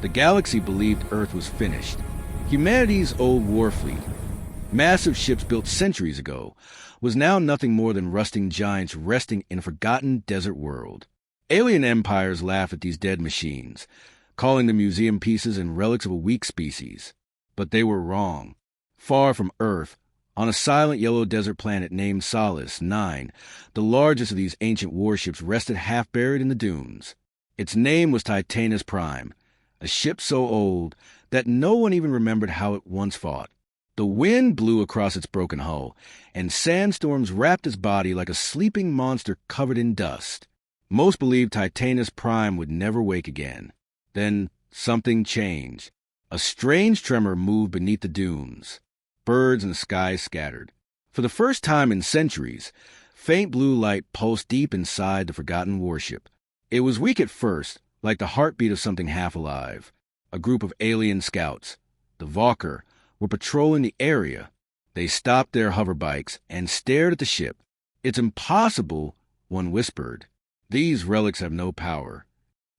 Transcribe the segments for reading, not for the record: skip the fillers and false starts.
The galaxy believed Earth was finished. Humanity's old Warfleet, massive ships built centuries ago, was now nothing more than rusting giants resting in a forgotten desert world. Alien empires laughed at these dead machines, calling them museum pieces and relics of a weak species. But they were wrong. Far from Earth, on a silent yellow desert planet named Solace 9, the largest of these ancient warships rested half-buried in the dunes. Its name was Titanus Prime, a ship so old that no one even remembered how it once fought. The wind blew across its broken hull, and sandstorms wrapped its body like a sleeping monster covered in dust. Most believed Titanus Prime would never wake again. Then something changed. A strange tremor moved beneath the dunes. Birds in the sky scattered. For the first time in centuries, faint blue light pulsed deep inside the forgotten warship. It was weak at first, like the heartbeat of something half alive. A group of alien scouts, the Valkyr, were patrolling the area. They stopped their hoverbikes and stared at the ship. "It's impossible," one whispered. "These relics have no power."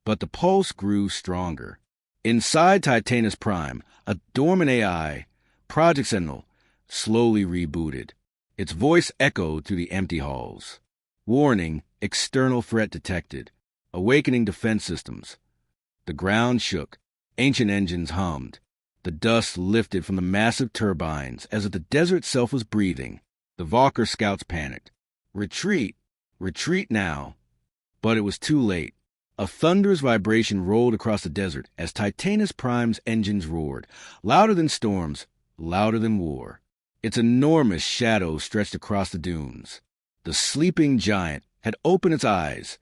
But the pulse grew stronger. Inside Titanus Prime, a dormant AI, Project Sentinel, slowly rebooted. Its voice echoed through the empty halls. "Warning, external threat detected. Awakening defense systems." The ground shook. Ancient engines hummed. The dust lifted from the massive turbines as if the desert itself was breathing. The Valkyr scouts panicked. "Retreat! Retreat now!" But it was too late. A thunderous vibration rolled across the desert as Titanus Prime's engines roared, louder than storms, louder than war. Its enormous shadow stretched across the dunes. The sleeping giant had opened its eyes.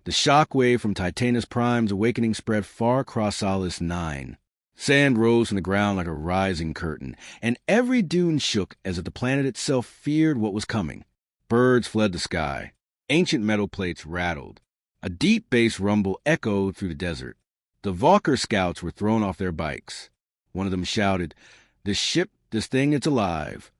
The shock wave from Titanus Prime's awakening spread far across Solace 9. Sand rose from the ground like a rising curtain, and every dune shook as if the planet itself feared what was coming. Birds fled the sky. Ancient metal plates rattled. A deep bass rumble echoed through the desert. The Valkyr scouts were thrown off their bikes. One of them shouted, "This ship, this thing, it's alive."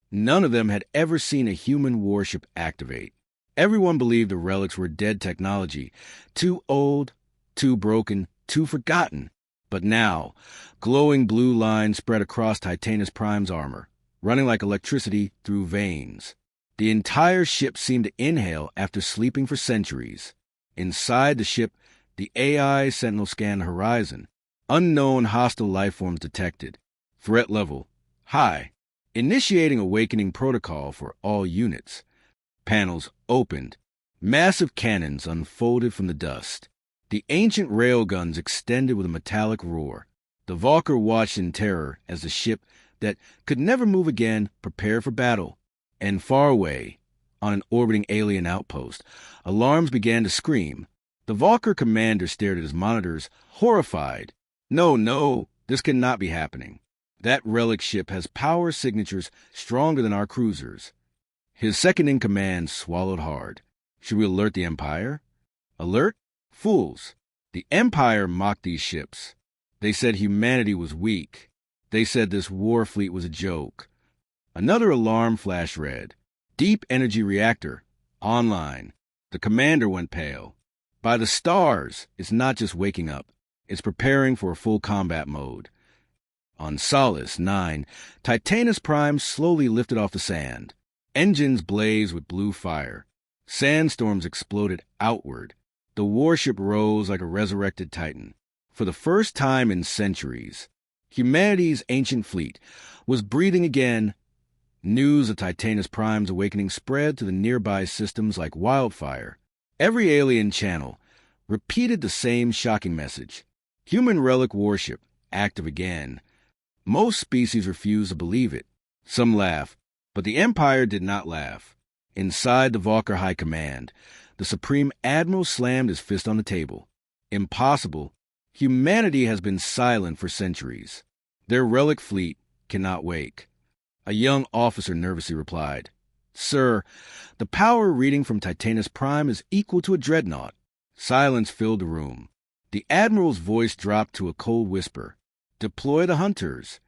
None of them had ever seen a human warship activate. Everyone believed the relics were dead technology, too old, too broken, too forgotten. But now, glowing blue lines spread across Titanus Prime's armor, running like electricity through veins. The entire ship seemed to inhale after sleeping for centuries. Inside the ship, the AI Sentinel scanned the horizon. Unknown hostile life forms detected. Threat level high. Initiating awakening protocol for all units. Panels opened. Massive cannons unfolded from the dust. The ancient railguns extended with a metallic roar. The Valkyr watched in terror as the ship that could never move again prepared for battle. And far away, on an orbiting alien outpost, alarms began to scream. The Valkyr commander stared at his monitors, horrified. No, this cannot be happening. That relic ship has power signatures stronger than our cruisers." His second-in-command swallowed hard. "Should we alert the Empire?" "Alert? Fools. The Empire mocked these ships. They said humanity was weak. They said this Warfleet was a joke." Another alarm flash read, "Deep energy reactor, online." The commander went pale. "By the stars, it's not just waking up. It's preparing for a full combat mode." On Solace 9, Titanus Prime slowly lifted off the sand. Engines blazed with blue fire. Sandstorms exploded outward. The warship rose like a resurrected titan. For the first time in centuries, humanity's ancient fleet was breathing again. News of Titanus Prime's awakening spread to the nearby systems like wildfire. Every alien channel repeated the same shocking message. Human relic warship, active again. Most species refused to believe it. Some laughed, but the Empire did not laugh. Inside the Valkyr High Command, the Supreme Admiral slammed his fist on the table. "Impossible. Humanity has been silent for centuries. Their relic fleet cannot wake." A young officer nervously replied, "Sir, the power reading from Titanus Prime is equal to a dreadnought." Silence filled the room. The Admiral's voice dropped to a cold whisper. "Deploy the hunters."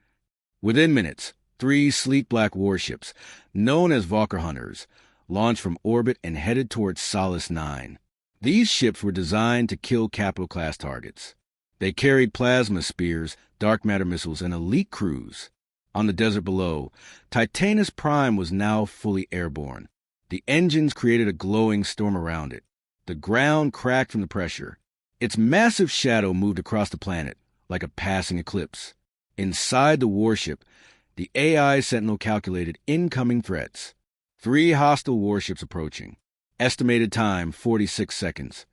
Within minutes, 3 sleek black warships, known as Valkyr Hunters, launched from orbit and headed towards Solace 9. These ships were designed to kill capital-class targets. They carried plasma spears, dark matter missiles, and elite crews. On the desert below, Titanus Prime was now fully airborne. The engines created a glowing storm around it. The ground cracked from the pressure. Its massive shadow moved across the planet like a passing eclipse. Inside the warship, the AI Sentinel calculated incoming threats. 3 hostile warships approaching. Estimated time 46 seconds.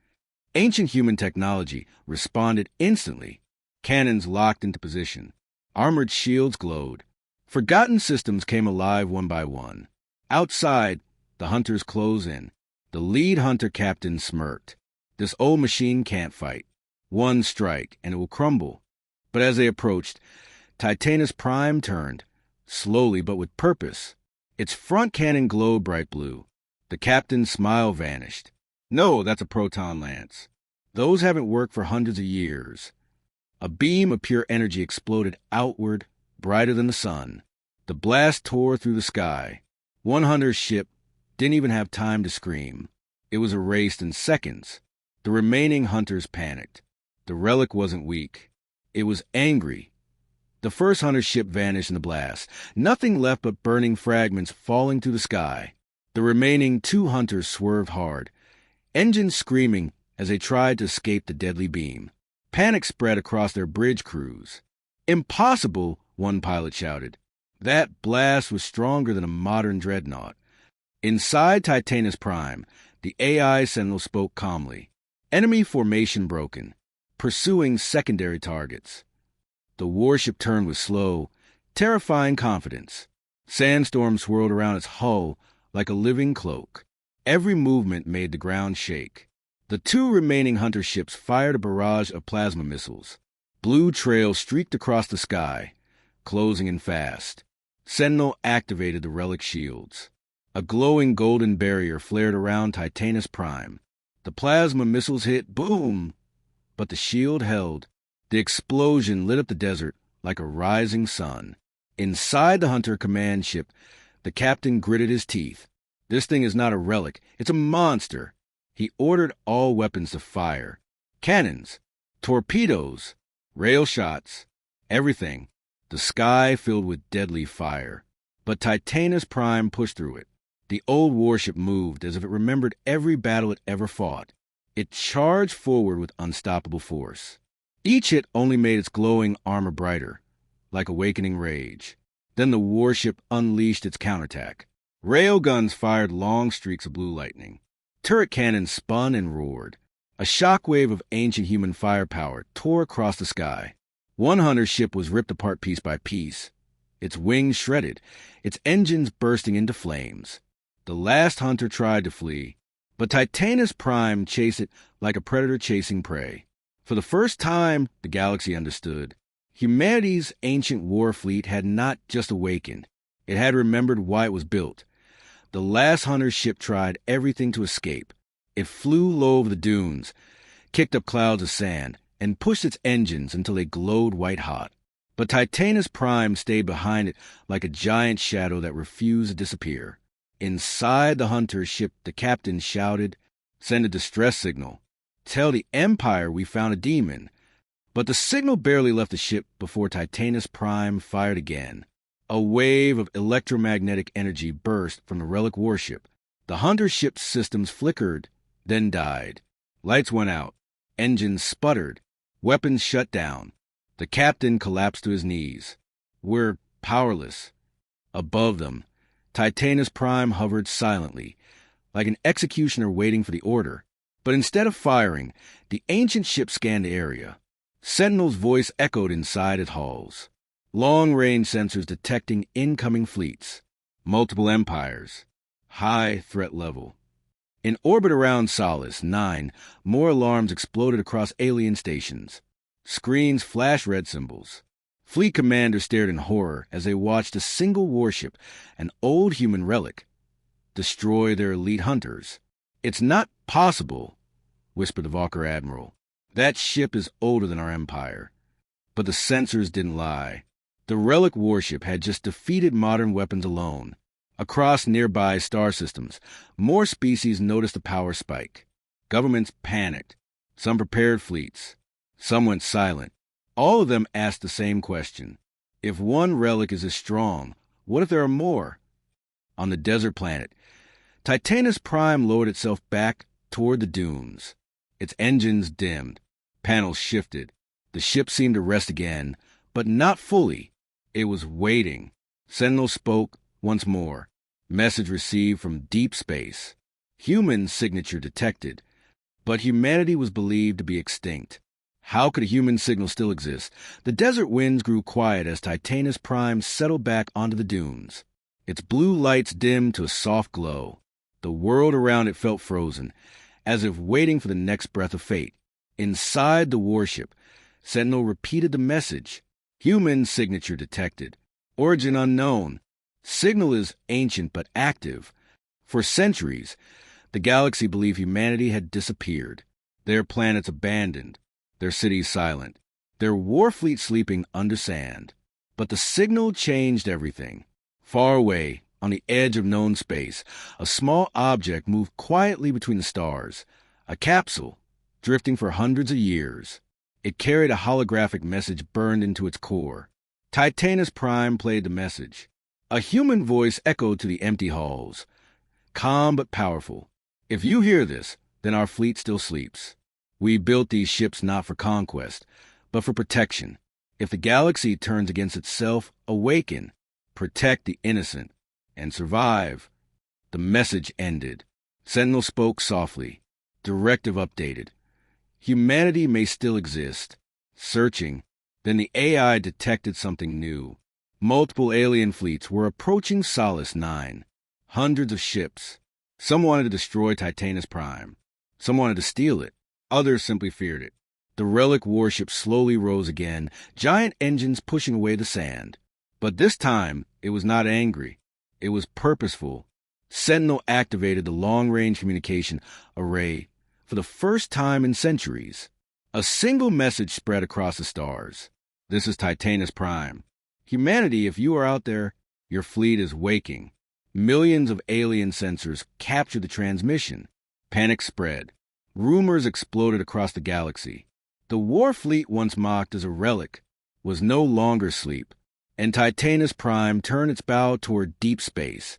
Ancient human technology responded instantly. Cannons locked into position. Armored shields glowed. Forgotten systems came alive one by one. Outside, the hunters close in. The lead hunter captain smirked. This old machine can't fight. One strike, and it will crumble. But as they approached, Titanus Prime turned, slowly but with purpose. Its front cannon glowed bright blue. The captain's smile vanished. No, that's a proton lance. Those haven't worked for hundreds of years. A beam of pure energy exploded outward, brighter than the sun. The blast tore through the sky. One hunter's ship didn't even have time to scream. It was erased in seconds. The remaining hunters panicked. The relic wasn't weak. It was angry. The first hunter's ship vanished in the blast, nothing left but burning fragments falling through the sky. The remaining 2 hunters swerved hard, engines screaming as they tried to escape the deadly beam. Panic spread across their bridge crews. Impossible, one pilot shouted. That blast was stronger than a modern dreadnought. Inside Titanus Prime, the AI Sentinel spoke calmly. Enemy formation broken. Pursuing secondary targets. The warship turned with slow, terrifying confidence. Sandstorm swirled around its hull like a living cloak. Every movement made the ground shake. The 2 remaining hunter ships fired a barrage of plasma missiles. Blue trails streaked across the sky, closing in fast. Sentinel activated the relic shields. A glowing golden barrier flared around Titanus Prime. The plasma missiles hit, boom! But the shield held. The explosion lit up the desert like a rising sun. Inside the hunter command ship, the captain gritted his teeth. This thing is not a relic, it's a monster. He ordered all weapons to fire. Cannons, torpedoes, rail shots, everything. The sky filled with deadly fire. But Titanus Prime pushed through it. The old warship moved as if it remembered every battle it ever fought. It charged forward with unstoppable force. Each hit only made its glowing armor brighter, like awakening rage. Then the warship unleashed its counterattack. Railguns fired long streaks of blue lightning. Turret cannons spun and roared. A shockwave of ancient human firepower tore across the sky. One hunter ship was ripped apart piece by piece, its wings shredded, its engines bursting into flames. The last hunter tried to flee, but Titanus Prime chased it like a predator chasing prey. For the first time, the galaxy understood. Humanity's ancient Warfleet had not just awakened. It had remembered why it was built. The last hunter's ship tried everything to escape. It flew low over the dunes, kicked up clouds of sand, and pushed its engines until they glowed white-hot. But Titanus Prime stayed behind it like a giant shadow that refused to disappear. Inside the hunter's ship, the captain shouted, "Send a distress signal. Tell the Empire we found a demon." But the signal barely left the ship before Titanus Prime fired again. A wave of electromagnetic energy burst from the relic warship. The hunter ship's systems flickered, then died. Lights went out. Engines sputtered. Weapons shut down. The captain collapsed to his knees. We're powerless. Above them, Titanus Prime hovered silently, like an executioner waiting for the order. But instead of firing, the ancient ship scanned the area. Sentinel's voice echoed inside its halls. Long-range sensors detecting incoming fleets. Multiple empires. High threat level. In orbit around Solace 9, more alarms exploded across alien stations. Screens flashed red symbols. Fleet commanders stared in horror as they watched a single warship, an old human relic, destroy their elite hunters. "It's not possible," whispered the Valkyr admiral. "That ship is older than our empire." But the sensors didn't lie. The relic warship had just defeated modern weapons alone. Across nearby star systems, more species noticed the power spike. Governments panicked. Some prepared fleets. Some went silent. All of them asked the same question. If one relic is as strong, what if there are more? On the desert planet, Titanus Prime lowered itself back toward the dunes. Its engines dimmed. Panels shifted. The ship seemed to rest again, but not fully. It was waiting. Sentinel spoke once more. Message received from deep space. Human signature detected. But humanity was believed to be extinct. How could a human signal still exist? The desert winds grew quiet as Titanus Prime settled back onto the dunes. Its blue lights dimmed to a soft glow. The world around it felt frozen, as if waiting for the next breath of fate. Inside the warship, Sentinel repeated the message. Human signature detected. Origin unknown. Signal is ancient but active. For centuries, the galaxy believed humanity had disappeared. Their planets abandoned. Their cities silent. Their warfleet sleeping under sand. But the signal changed everything. Far away, on the edge of known space, a small object moved quietly between the stars. A capsule, drifting for hundreds of years. It carried a holographic message burned into its core. Titanus Prime played the message. A human voice echoed to the empty halls. Calm but powerful. If you hear this, then our fleet still sleeps. We built these ships not for conquest, but for protection. If the galaxy turns against itself, awaken, protect the innocent, and survive. The message ended. Sentinel spoke softly. Directive updated. Humanity may still exist. Searching. Then the AI detected something new. Multiple alien fleets were approaching Solace 9. Hundreds of ships. Some wanted to destroy Titanus Prime. Some wanted to steal it. Others simply feared it. The relic warship slowly rose again, giant engines pushing away the sand. But this time, it was not angry. It was purposeful. Sentinel activated the long-range communication array for the first time in centuries. A single message spread across the stars. This is Titanus Prime. Humanity, if you are out there, your fleet is waking. Millions of alien sensors captured the transmission. Panic spread. Rumors exploded across the galaxy. The Warfleet, once mocked as a relic, was no longer asleep, and Titanus Prime turned its bow toward deep space,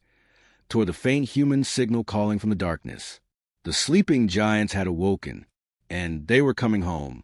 toward the faint human signal calling from the darkness. The sleeping giants had awoken, and they were coming home.